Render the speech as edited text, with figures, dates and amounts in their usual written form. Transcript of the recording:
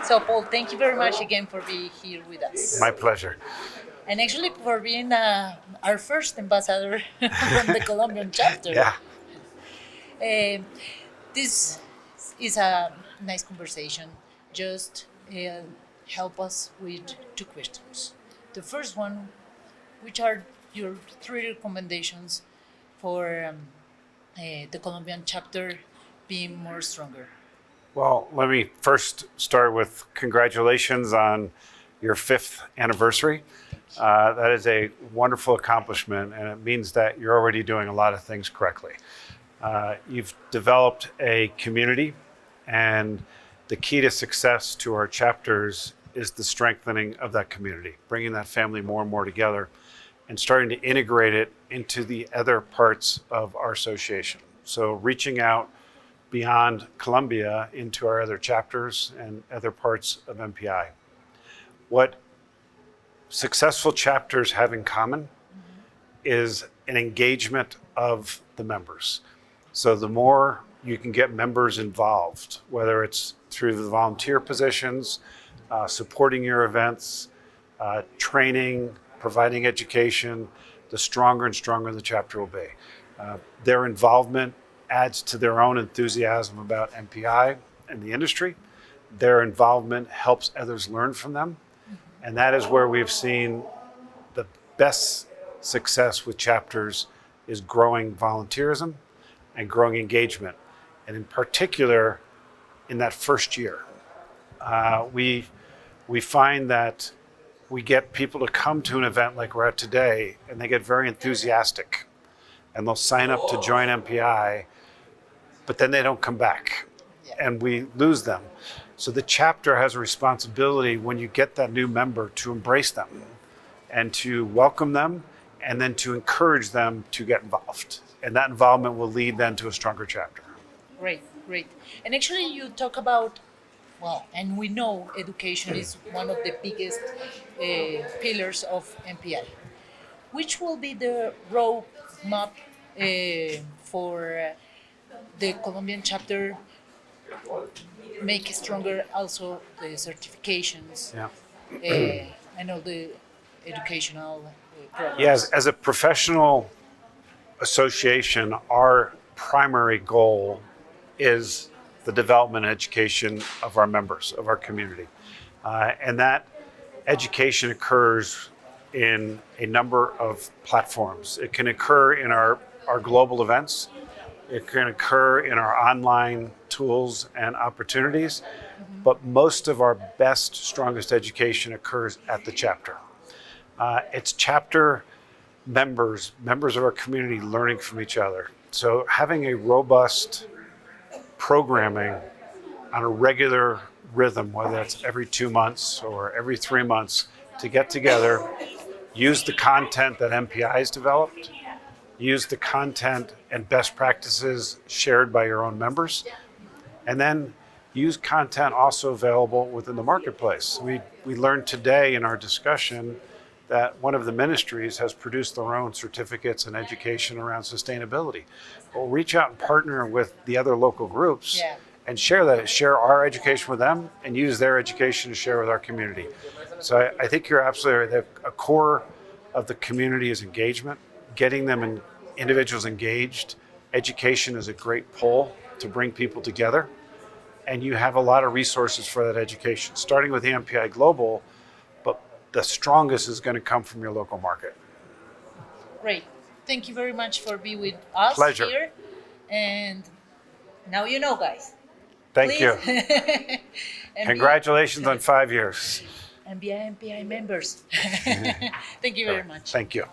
So, Paul, thank you very much again for being here with us. My pleasure. And actually for being our first ambassador from the Colombian chapter. Yeah. This is a nice conversation. Just help us with two questions. The first one, which are your three recommendations for the Colombian chapter being more stronger? Well, let me first start with congratulations on your 5th anniversary. That is a wonderful accomplishment, and it means that you're already doing a lot of things correctly. You've developed a community, and the key to success to our chapters is the strengthening of that community, bringing that family more and more together and starting to integrate it into the other parts of our association. So reaching out beyond Colombia into our other chapters and other parts of MPI. What successful chapters have in common is an engagement of the members. So the more you can get members involved, whether it's through the volunteer positions, supporting your events, training, providing education, the stronger and stronger the chapter will be. Their involvement adds to their own enthusiasm about MPI and the industry. Their involvement helps others learn from them. And that is where we've seen the best success with chapters is growing volunteerism and growing engagement. And in particular, in that first year, we find that we get people to come to an event like we're at today, and they get very enthusiastic, and they'll sign up to join MPI, but then they don't come back, and we lose them. So the chapter has a responsibility when you get that new member to embrace them and to welcome them and then to encourage them to get involved. And that involvement will lead then to a stronger chapter. Great, great. And actually you talk about, well, and we know education is one of the biggest pillars of MPI. Which will be the roadmap for the Colombian chapter make stronger also the certifications, and all the educational programs? Yes, as a professional association, our primary goal is the development and education of our members, of our community. And that education occurs in a number of platforms. It can occur in our global events. It can occur in our online tools and opportunities, but most of our best, strongest education occurs at the chapter. It's chapter members of our community learning from each other. So having a robust programming on a regular rhythm, whether that's every 2 months or every 3 months, to get together, use the content that MPI has developed, use the content and best practices shared by your own members, and then use content also available within the marketplace. We learned today in our discussion that one of the ministries has produced their own certificates and education around sustainability. We'll reach out and partner with the other local groups and share our education with them and use their education to share with our community. So I think you're absolutely right. A core of the community is engagement, getting them and individuals engaged. Education is a great pull to bring people together. And you have a lot of resources for that education, starting with the MPI Global, but the strongest is going to come from your local market. Great. Thank you very much for being with us here. And now you know, guys. Thank you. Congratulations on 5 years. MPI members. Thank you very much. Thank you.